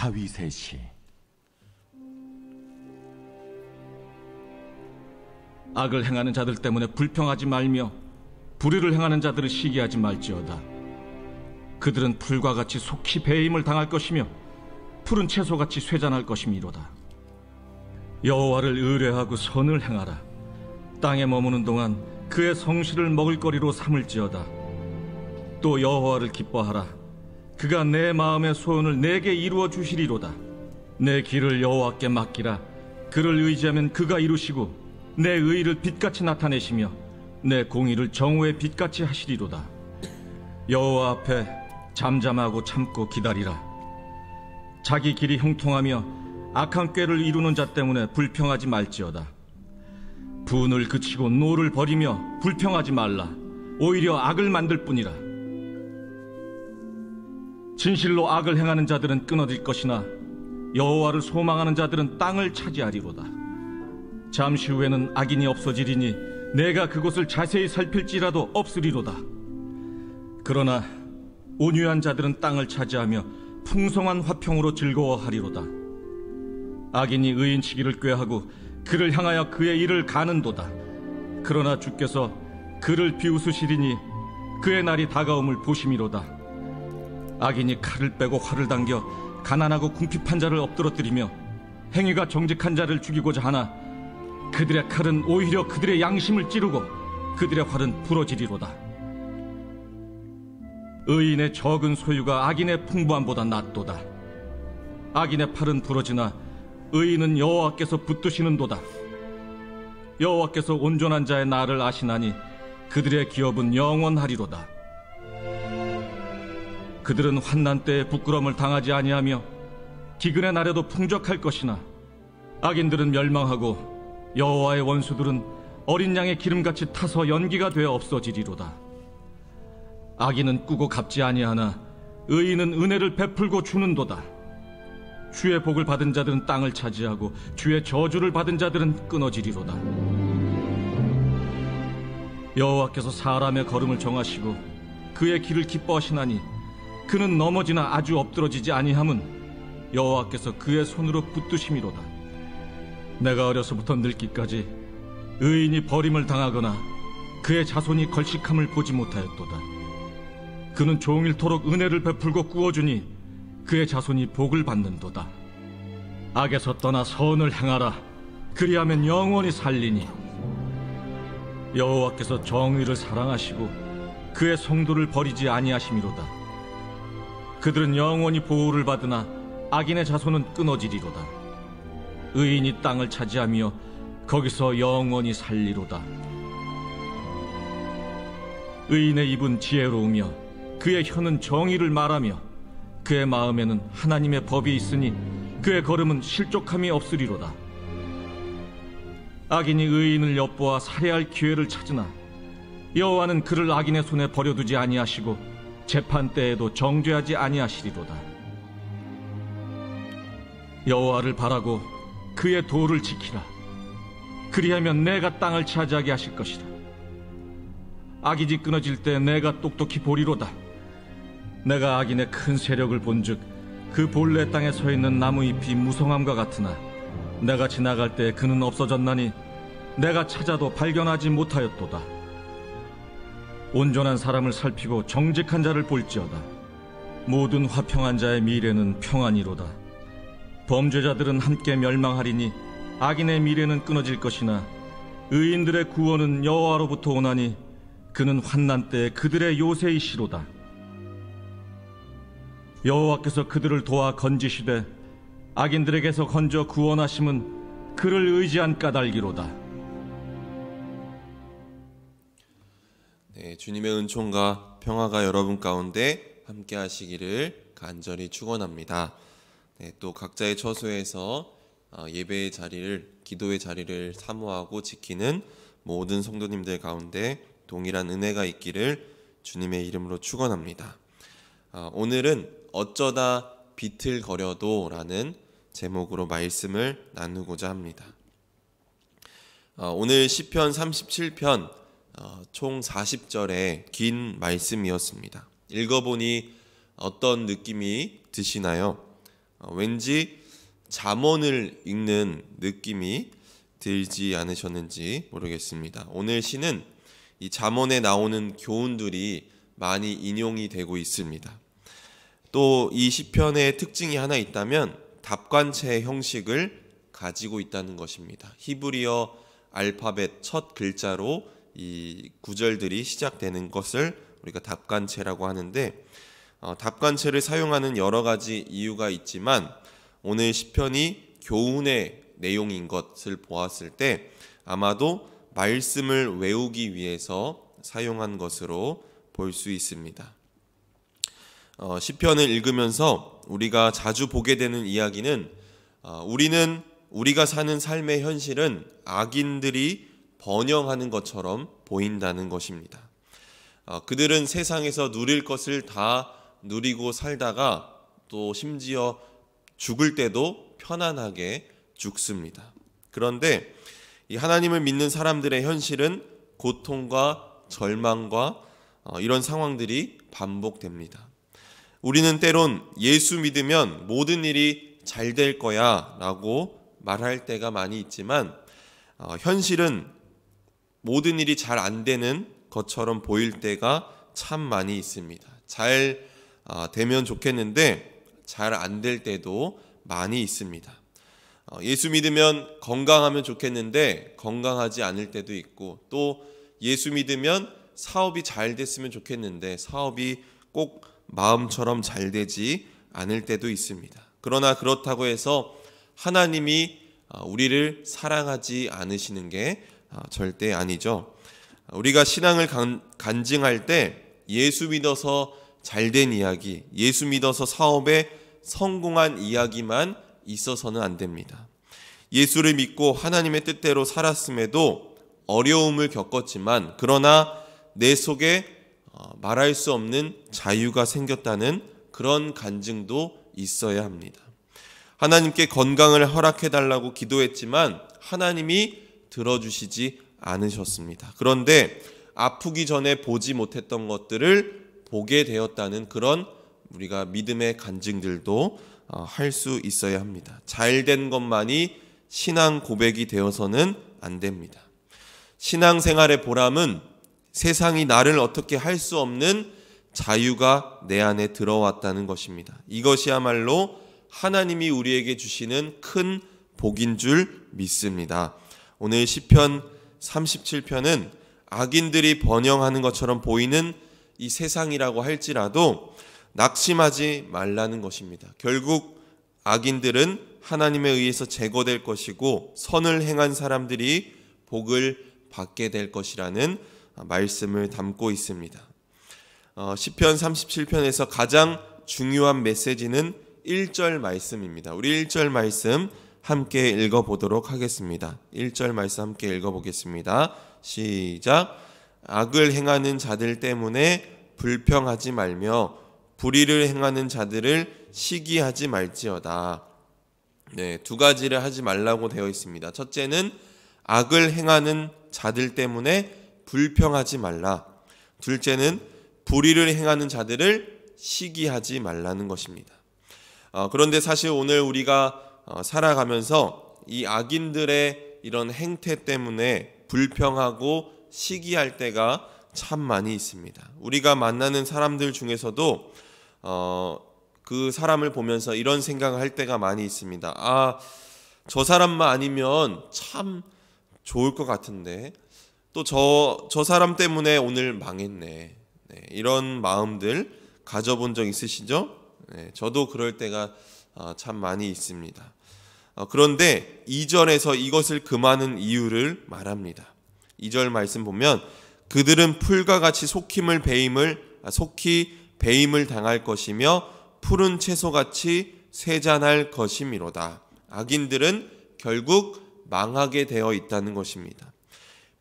다윗의 시. 악을 행하는 자들 때문에 불평하지 말며 불의를 행하는 자들을 시기하지 말지어다. 그들은 풀과 같이 속히 배임을 당할 것이며 푸른 채소같이 쇠잔할 것이미로다. 여호와를 의뢰하고 선을 행하라. 땅에 머무는 동안 그의 성실을 먹을거리로 삼을지어다. 또 여호와를 기뻐하라. 그가 내 마음의 소원을 내게 이루어 주시리로다. 내 길을 여호와께 맡기라. 그를 의지하면 그가 이루시고 내 의를 빛같이 나타내시며 내 공의를 정오의 빛같이 하시리로다. 여호와 앞에 잠잠하고 참고 기다리라. 자기 길이 형통하며 악한 꾀를 이루는 자 때문에 불평하지 말지어다. 분을 그치고 노를 버리며 불평하지 말라. 오히려 악을 만들 뿐이라. 진실로 악을 행하는 자들은 끊어질 것이나 여호와를 소망하는 자들은 땅을 차지하리로다. 잠시 후에는 악인이 없어지리니 내가 그곳을 자세히 살필지라도 없으리로다. 그러나 온유한 자들은 땅을 차지하며 풍성한 화평으로 즐거워하리로다. 악인이 의인치기를 꾀하고 그를 향하여 그의 일을 가는도다. 그러나 주께서 그를 비웃으시리니 그의 날이 다가옴을 보심이로다. 악인이 칼을 빼고 활을 당겨 가난하고 궁핍한 자를 엎드러뜨리며 행위가 정직한 자를 죽이고자 하나 그들의 칼은 오히려 그들의 양심을 찌르고 그들의 활은 부러지리로다. 의인의 적은 소유가 악인의 풍부함보다 낫도다. 악인의 팔은 부러지나 의인은 여호와께서 붙드시는도다. 여호와께서 온전한 자의 날을 아시나니 그들의 기업은 영원하리로다. 그들은 환난 때에 부끄러움을 당하지 아니하며 기근의 날에도 풍족할 것이나 악인들은 멸망하고 여호와의 원수들은 어린 양의 기름같이 타서 연기가 되어 없어지리로다. 악인은 꾸고 갚지 아니하나 의인은 은혜를 베풀고 주는도다. 주의 복을 받은 자들은 땅을 차지하고 주의 저주를 받은 자들은 끊어지리로다. 여호와께서 사람의 걸음을 정하시고 그의 길을 기뻐하시나니 그는 넘어지나 아주 엎드러지지 아니함은 여호와께서 그의 손으로 붙드심이로다. 내가 어려서부터 늙기까지 의인이 버림을 당하거나 그의 자손이 걸식함을 보지 못하였도다. 그는 종일토록 은혜를 베풀고 꾸어주니 그의 자손이 복을 받는도다. 악에서 떠나 선을 행하라. 그리하면 영원히 살리니. 여호와께서 정의를 사랑하시고 그의 성도를 버리지 아니하심이로다. 그들은 영원히 보호를 받으나 악인의 자손은 끊어지리로다. 의인이 땅을 차지하며 거기서 영원히 살리로다. 의인의 입은 지혜로우며 그의 혀는 정의를 말하며 그의 마음에는 하나님의 법이 있으니 그의 걸음은 실족함이 없으리로다. 악인이 의인을 엿보아 살해할 기회를 찾으나 여호와는 그를 악인의 손에 버려두지 아니하시고 재판 때에도 정죄하지 아니하시리로다. 여호와를 바라고 그의 도를 지키라. 그리하면 내가 땅을 차지하게 하실 것이라. 악인이 끊어질 때 내가 똑똑히 보리로다. 내가 악인의 큰 세력을 본즉 그 본래 땅에 서 있는 나무잎이 무성함과 같으나 내가 지나갈 때 그는 없어졌나니 내가 찾아도 발견하지 못하였도다. 온전한 사람을 살피고 정직한 자를 볼지어다. 모든 화평한 자의 미래는 평안이로다. 범죄자들은 함께 멸망하리니 악인의 미래는 끊어질 것이나 의인들의 구원은 여호와로부터 오나니 그는 환난 때에 그들의 요새이시로다. 여호와께서 그들을 도와 건지시되 악인들에게서 건져 구원하심은 그를 의지한 까닭이로다. 네, 주님의 은총과 평화가 여러분 가운데 함께 하시기를 간절히 축원합니다. 네, 또 각자의 처소에서 예배의 자리를, 기도의 자리를 사모하고 지키는 모든 성도님들 가운데 동일한 은혜가 있기를 주님의 이름으로 축원합니다. 오늘은 어쩌다 비틀거려도 라는 제목으로 말씀을 나누고자 합니다. 오늘 시편 37편 총 40절의 긴 말씀이었습니다. 읽어보니 어떤 느낌이 드시나요? 왠지 잠언을 읽는 느낌이 들지 않으셨는지 모르겠습니다. 오늘 시는 이 잠언에 나오는 교훈들이 많이 인용이 되고 있습니다. 또 이 시편의 특징이 하나 있다면 답관체 형식을 가지고 있다는 것입니다. 히브리어 알파벳 첫 글자로 이 구절들이 시작되는 것을 우리가 답관체라고 하는데, 답관체를 사용하는 여러 가지 이유가 있지만 오늘 시편이 교훈의 내용인 것을 보았을 때 아마도 말씀을 외우기 위해서 사용한 것으로 볼 수 있습니다. 시편을 읽으면서 우리가 자주 보게 되는 이야기는 우리가 사는 삶의 현실은 악인들이 번영하는 것처럼 보인다는 것입니다. 그들은 세상에서 누릴 것을 다 누리고 살다가 또 심지어 죽을 때도 편안하게 죽습니다. 그런데 이 하나님을 믿는 사람들의 현실은 고통과 절망과 이런 상황들이 반복됩니다. 우리는 때론 예수 믿으면 모든 일이 잘 될 거야 라고 말할 때가 많이 있지만 현실은 모든 일이 잘 안 되는 것처럼 보일 때가 참 많이 있습니다. 잘 되면 좋겠는데 잘 안 될 때도 많이 있습니다. 예수 믿으면 건강하면 좋겠는데 건강하지 않을 때도 있고, 또 예수 믿으면 사업이 잘 됐으면 좋겠는데 사업이 꼭 마음처럼 잘 되지 않을 때도 있습니다. 그러나 그렇다고 해서 하나님이 우리를 사랑하지 않으시는 게 절대 아니죠. 우리가 신앙을 간증할 때 예수 믿어서 잘된 이야기, 예수 믿어서 사업에 성공한 이야기만 있어서는 안 됩니다. 예수를 믿고 하나님의 뜻대로 살았음에도 어려움을 겪었지만 그러나 내 속에 말할 수 없는 자유가 생겼다는 그런 간증도 있어야 합니다. 하나님께 건강을 허락해달라고 기도했지만 하나님이 들어주시지 않으셨습니다. 그런데 아프기 전에 보지 못했던 것들을 보게 되었다는 그런 우리가 믿음의 간증들도 할 수 있어야 합니다. 잘된 것만이 신앙 고백이 되어서는 안 됩니다. 신앙생활의 보람은 세상이 나를 어떻게 할 수 없는 자유가 내 안에 들어왔다는 것입니다. 이것이야말로 하나님이 우리에게 주시는 큰 복인 줄 믿습니다. 오늘 시편 37편은 악인들이 번영하는 것처럼 보이는 이 세상이라고 할지라도 낙심하지 말라는 것입니다. 결국 악인들은 하나님에 의해서 제거될 것이고 선을 행한 사람들이 복을 받게 될 것이라는 말씀을 담고 있습니다. 시편 37편에서 가장 중요한 메시지는 1절 말씀입니다. 우리 1절 말씀 함께 읽어보도록 하겠습니다. 1절 말씀 함께 읽어보겠습니다. 시작. 악을 행하는 자들 때문에 불평하지 말며 불의를 행하는 자들을 시기하지 말지어다. 네, 두 가지를 하지 말라고 되어 있습니다. 첫째는 악을 행하는 자들 때문에 불평하지 말라. 둘째는 불의를 행하는 자들을 시기하지 말라는 것입니다. 그런데 사실 오늘 우리가 살아가면서 이 악인들의 이런 행태 때문에 불평하고 시기할 때가 참 많이 있습니다. 우리가 만나는 사람들 중에서도 그 사람을 보면서 이런 생각을 할 때가 많이 있습니다. 저 사람만 아니면 참 좋을 것 같은데 또 저 사람 때문에 오늘 망했네. 네, 이런 마음들 가져본 적 있으시죠? 네, 저도 그럴 때가 참 많이 있습니다. 그런데 2절에서 이것을 금하는 이유를 말합니다. 2절 말씀 보면 그들은 풀과 같이 속히 배임을 당할 것이며 푸른 채소같이 쇠잔할 것이미로다. 악인들은 결국 망하게 되어 있다는 것입니다.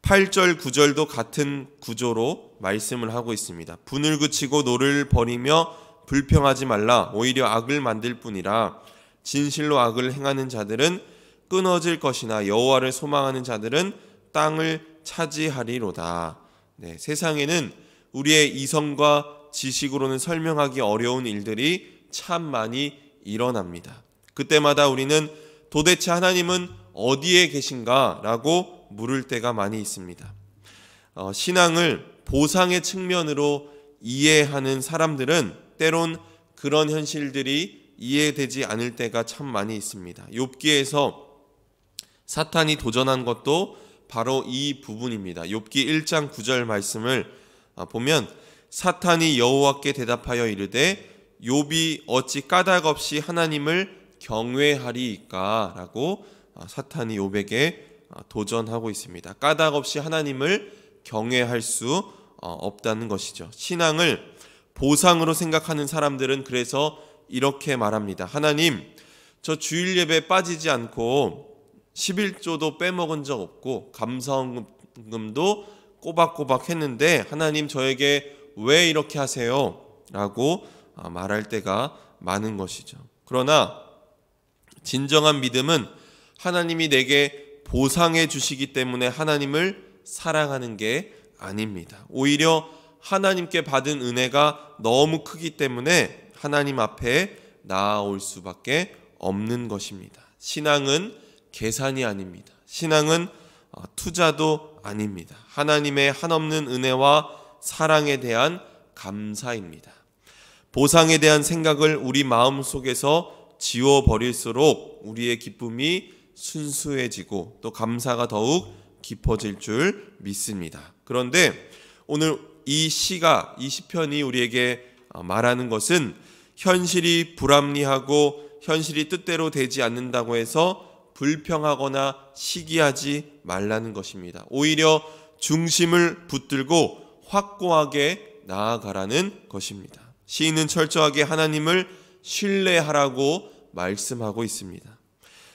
8절 9절도 같은 구조로 말씀을 하고 있습니다. 분을 그치고 노를 버리며 불평하지 말라. 오히려 악을 만들 뿐이라. 진실로 악을 행하는 자들은 끊어질 것이나 여호와를 소망하는 자들은 땅을 차지하리로다. 네, 세상에는 우리의 이성과 지식으로는 설명하기 어려운 일들이 참 많이 일어납니다. 그때마다 우리는 도대체 하나님은 어디에 계신가? 라고 물을 때가 많이 있습니다. 신앙을 보상의 측면으로 이해하는 사람들은 때론 그런 현실들이 이해되지 않을 때가 참 많이 있습니다. 욥기에서 사탄이 도전한 것도 바로 이 부분입니다. 욥기 1장 9절 말씀을 보면 사탄이 여호와께 대답하여 이르되 욥이 어찌 까닭 없이 하나님을 경외하리이까? 라고 사탄이 욥에게 도전하고 있습니다. 까닭 없이 하나님을 경외할 수 없다는 것이죠. 신앙을 보상으로 생각하는 사람들은 그래서 이렇게 말합니다. 하나님, 저 주일 예배에 빠지지 않고 11조도 빼먹은 적 없고 감사헌금도 꼬박꼬박 했는데 하나님 저에게 왜 이렇게 하세요? 라고 말할 때가 많은 것이죠. 그러나 진정한 믿음은 하나님이 내게 보상해 주시기 때문에 하나님을 사랑하는 게 아닙니다. 오히려 하나님께 받은 은혜가 너무 크기 때문에 하나님 앞에 나아올 수밖에 없는 것입니다. 신앙은 계산이 아닙니다. 신앙은 투자도 아닙니다. 하나님의 한없는 은혜와 사랑에 대한 감사입니다. 보상에 대한 생각을 우리 마음속에서 지워버릴수록 우리의 기쁨이 순수해지고 또 감사가 더욱 깊어질 줄 믿습니다. 그런데 오늘 이 시편이 우리에게 말하는 것은 현실이 불합리하고 현실이 뜻대로 되지 않는다고 해서 불평하거나 시기하지 말라는 것입니다. 오히려 중심을 붙들고 확고하게 나아가라는 것입니다. 시인은 철저하게 하나님을 신뢰하라고 말씀하고 있습니다.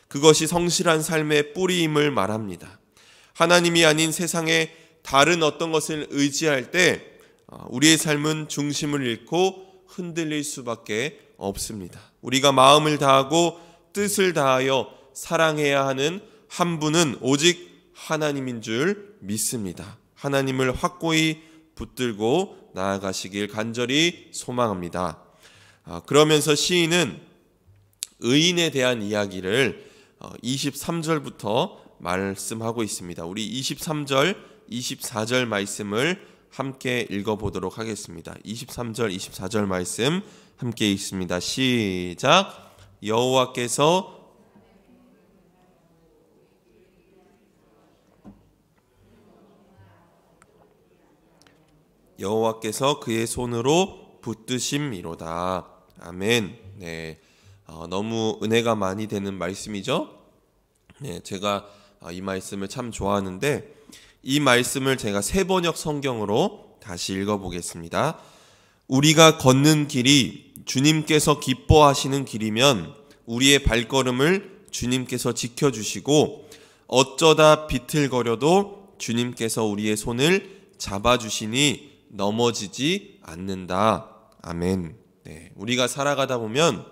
그것이 성실한 삶의 뿌리임을 말합니다. 하나님이 아닌 세상의 다른 어떤 것을 의지할 때 우리의 삶은 중심을 잃고 흔들릴 수밖에 없습니다. 우리가 마음을 다하고 뜻을 다하여 사랑해야 하는 한 분은 오직 하나님인 줄 믿습니다. 하나님을 확고히 붙들고 나아가시길 간절히 소망합니다. 그러면서 시인은 의인에 대한 이야기를 23절부터 말씀하고 있습니다. 우리 23절, 24절 말씀을 함께 읽어보도록 하겠습니다. 23절, 24절 말씀 함께 읽습니다. 시작. 여호와께서 그의 손으로 붙드심이로다. 아멘. 네, 너무 은혜가 많이 되는 말씀이죠. 네, 제가 이 말씀을 참 좋아하는데 이 말씀을 제가 세번역 성경으로 다시 읽어보겠습니다. 우리가 걷는 길이 주님께서 기뻐하시는 길이면 우리의 발걸음을 주님께서 지켜주시고 어쩌다 비틀거려도 주님께서 우리의 손을 잡아주시니 넘어지지 않는다. 아멘. 네, 우리가 살아가다 보면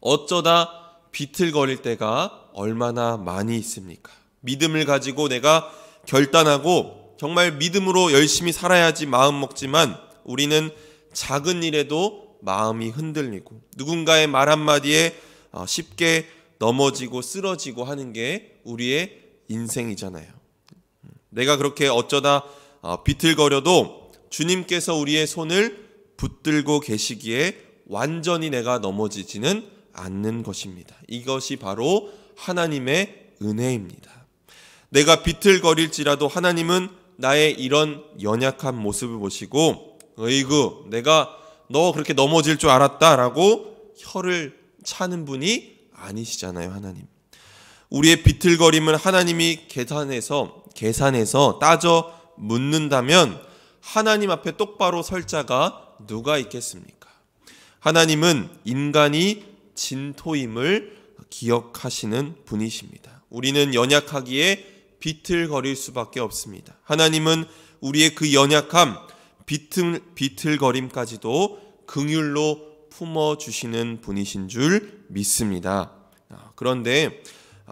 어쩌다 비틀거릴 때가 얼마나 많이 있습니까? 믿음을 가지고 내가 결단하고 정말 믿음으로 열심히 살아야지 마음 먹지만 우리는 작은 일에도 마음이 흔들리고 누군가의 말 한마디에 쉽게 넘어지고 쓰러지고 하는 게 우리의 인생이잖아요. 내가 그렇게 어쩌다 비틀거려도 주님께서 우리의 손을 붙들고 계시기에 완전히 내가 넘어지지는 않는 것입니다. 이것이 바로 하나님의 은혜입니다. 내가 비틀거릴지라도 하나님은 나의 이런 연약한 모습을 보시고 어이구 내가 너 그렇게 넘어질 줄 알았다라고 혀를 차는 분이 아니시잖아요. 하나님. 우리의 비틀거림을 하나님이 계산해서 따져 묻는다면 하나님 앞에 똑바로 설 자가 누가 있겠습니까? 하나님은 인간이 진토임을 기억하시는 분이십니다. 우리는 연약하기에 비틀거릴 수밖에 없습니다. 하나님은 우리의 그 연약함, 비틀거림까지도 긍휼로 품어주시는 분이신 줄 믿습니다. 그런데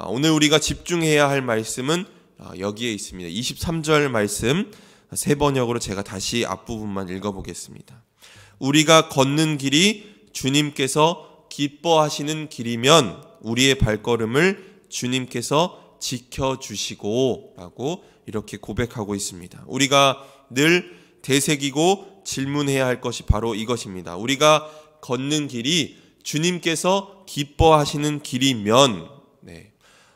오늘 우리가 집중해야 할 말씀은 여기에 있습니다. 23절 말씀 세번역으로 제가 다시 앞부분만 읽어보겠습니다. 우리가 걷는 길이 주님께서 기뻐하시는 길이면 우리의 발걸음을 주님께서 지켜주시고 라고 이렇게 고백하고 있습니다. 우리가 늘 되새기고 질문해야 할 것이 바로 이것입니다. 우리가 걷는 길이 주님께서 기뻐하시는 길이면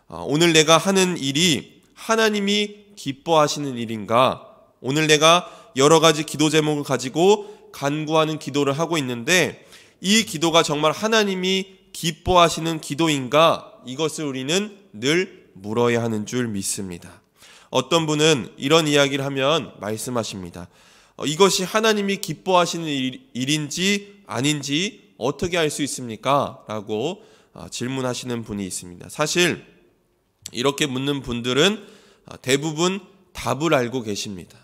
오늘 내가 하는 일이 하나님이 기뻐하시는 일인가? 오늘 내가 여러 가지 기도 제목을 가지고 간구하는 기도를 하고 있는데 이 기도가 정말 하나님이 기뻐하시는 기도인가? 이것을 우리는 늘 물어야 하는 줄 믿습니다. 어떤 분은 이런 이야기를 하면 말씀하십니다. 이것이 하나님이 기뻐하시는 일인지 아닌지 어떻게 알 수 있습니까? 라고 질문하시는 분이 있습니다. 사실 이렇게 묻는 분들은 대부분 답을 알고 계십니다.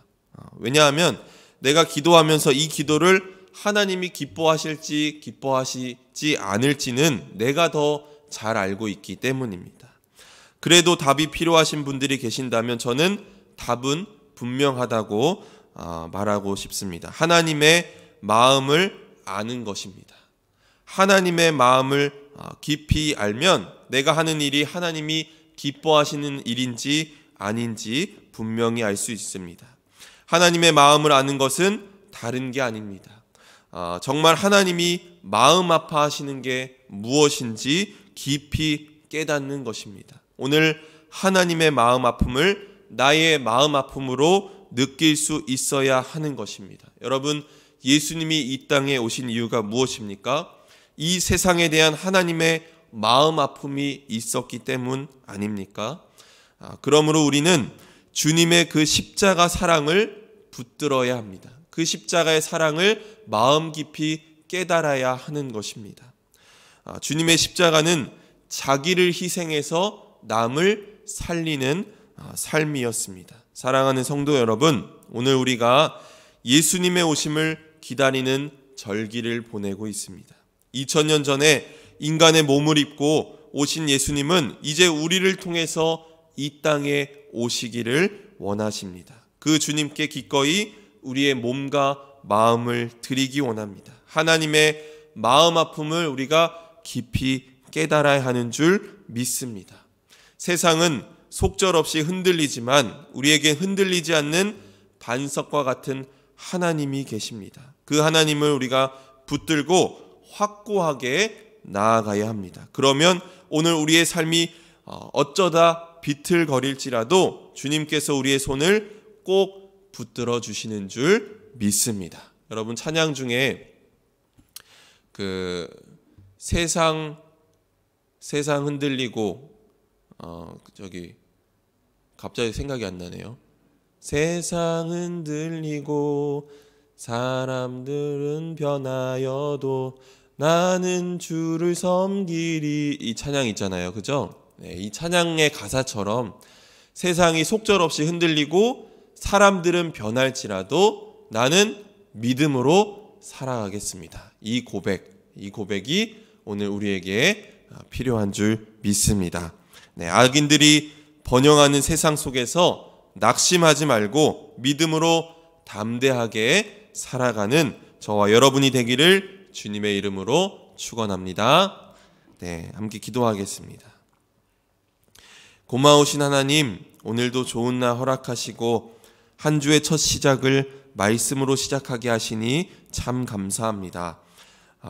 왜냐하면 내가 기도하면서 이 기도를 하나님이 기뻐하실지 기뻐하시지 않을지는 내가 더 잘 알고 있기 때문입니다. 그래도 답이 필요하신 분들이 계신다면 저는 답은 분명하다고 말하고 싶습니다. 하나님의 마음을 아는 것입니다. 하나님의 마음을 깊이 알면 내가 하는 일이 하나님이 기뻐하시는 일인지 아닌지 분명히 알 수 있습니다. 하나님의 마음을 아는 것은 다른 게 아닙니다. 정말 하나님이 마음 아파하시는 게 무엇인지 깊이 깨닫는 것입니다. 오늘 하나님의 마음 아픔을 나의 마음 아픔으로 느낄 수 있어야 하는 것입니다. 여러분, 예수님이 이 땅에 오신 이유가 무엇입니까? 이 세상에 대한 하나님의 마음 아픔이 있었기 때문 아닙니까? 그러므로 우리는 주님의 그 십자가 사랑을 붙들어야 합니다. 그 십자가의 사랑을 마음 깊이 깨달아야 하는 것입니다. 주님의 십자가는 자기를 희생해서 남을 살리는 삶이었습니다. 사랑하는 성도 여러분, 오늘 우리가 예수님의 오심을 기다리는 절기를 보내고 있습니다. 2000년 전에 인간의 몸을 입고 오신 예수님은 이제 우리를 통해서 이 땅에 오시기를 원하십니다. 그 주님께 기꺼이 우리의 몸과 마음을 드리기 원합니다. 하나님의 마음 아픔을 우리가 깊이 깨달아야 하는 줄 믿습니다. 세상은 속절없이 흔들리지만 우리에게 흔들리지 않는 반석과 같은 하나님이 계십니다. 그 하나님을 우리가 붙들고 확고하게 나아가야 합니다. 그러면 오늘 우리의 삶이 어쩌다 비틀거릴지라도 주님께서 우리의 손을 꼭 붙들어 주시는 줄 믿습니다. 여러분, 찬양 중에 세상 흔들리고 갑자기 생각이 안 나네요. 세상 흔들리고 사람들은 변하여도 나는 주를 섬기리, 이 찬양 있잖아요. 그죠? 이 찬양의 가사처럼 세상이 속절없이 흔들리고 사람들은 변할지라도 나는 믿음으로 살아가겠습니다. 이 고백이 오늘 우리에게 필요한 줄 믿습니다. 악인들이 번영하는 세상 속에서 낙심하지 말고 믿음으로 담대하게 살아가는 저와 여러분이 되기를 주님의 이름으로 축원합니다. 함께 기도하겠습니다. 고마우신 하나님, 오늘도 좋은 날 허락하시고 한 주의 첫 시작을 말씀으로 시작하게 하시니 참 감사합니다.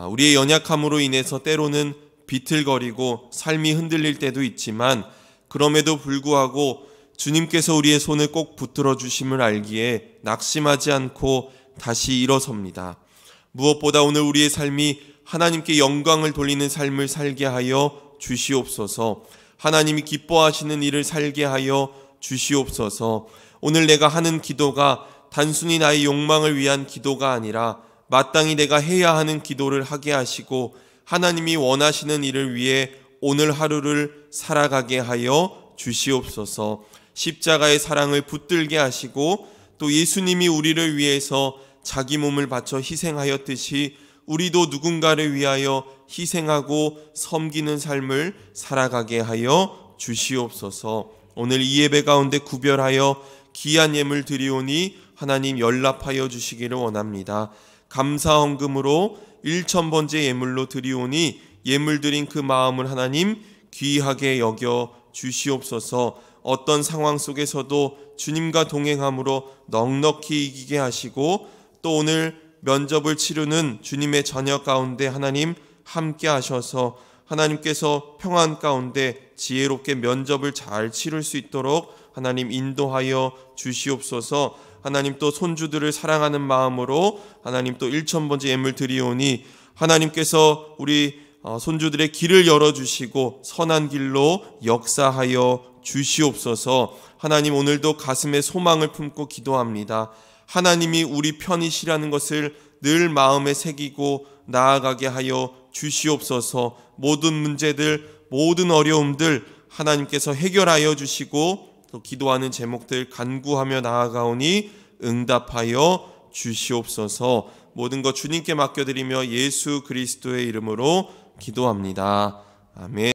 우리의 연약함으로 인해서 때로는 비틀거리고 삶이 흔들릴 때도 있지만 그럼에도 불구하고 주님께서 우리의 손을 꼭 붙들어 주심을 알기에 낙심하지 않고 다시 일어섭니다. 무엇보다 오늘 우리의 삶이 하나님께 영광을 돌리는 삶을 살게 하여 주시옵소서. 하나님이 기뻐하시는 일을 살게 하여 주시옵소서. 오늘 내가 하는 기도가 단순히 나의 욕망을 위한 기도가 아니라 마땅히 내가 해야 하는 기도를 하게 하시고 하나님이 원하시는 일을 위해 오늘 하루를 살아가게 하여 주시옵소서. 십자가의 사랑을 붙들게 하시고 또 예수님이 우리를 위해서 자기 몸을 바쳐 희생하였듯이 우리도 누군가를 위하여 희생하고 섬기는 삶을 살아가게 하여 주시옵소서. 오늘 이 예배 가운데 구별하여 귀한 예물 드리오니 하나님 연락하여 주시기를 원합니다. 감사 헌금으로 1000번째 예물로 드리오니 예물 드린 그 마음을 하나님 귀하게 여겨 주시옵소서. 어떤 상황 속에서도 주님과 동행함으로 넉넉히 이기게 하시고, 또 오늘 면접을 치르는 주님의 자녀 가운데 하나님 함께 하셔서 하나님께서 평안 가운데 지혜롭게 면접을 잘 치를 수 있도록 하나님 인도하여 주시옵소서. 하나님 또 손주들을 사랑하는 마음으로 하나님 또 1000번째 예물 드리오니 하나님께서 우리 손주들의 길을 열어주시고 선한 길로 역사하여 주시옵소서. 하나님 오늘도 가슴에 소망을 품고 기도합니다. 하나님이 우리 편이시라는 것을 늘 마음에 새기고 나아가게 하여 주시옵소서. 모든 문제들, 모든 어려움들 하나님께서 해결하여 주시고, 또 기도하는 제목들 간구하며 나아가오니 응답하여 주시옵소서. 모든 것 주님께 맡겨드리며 예수 그리스도의 이름으로 기도합니다. 아멘.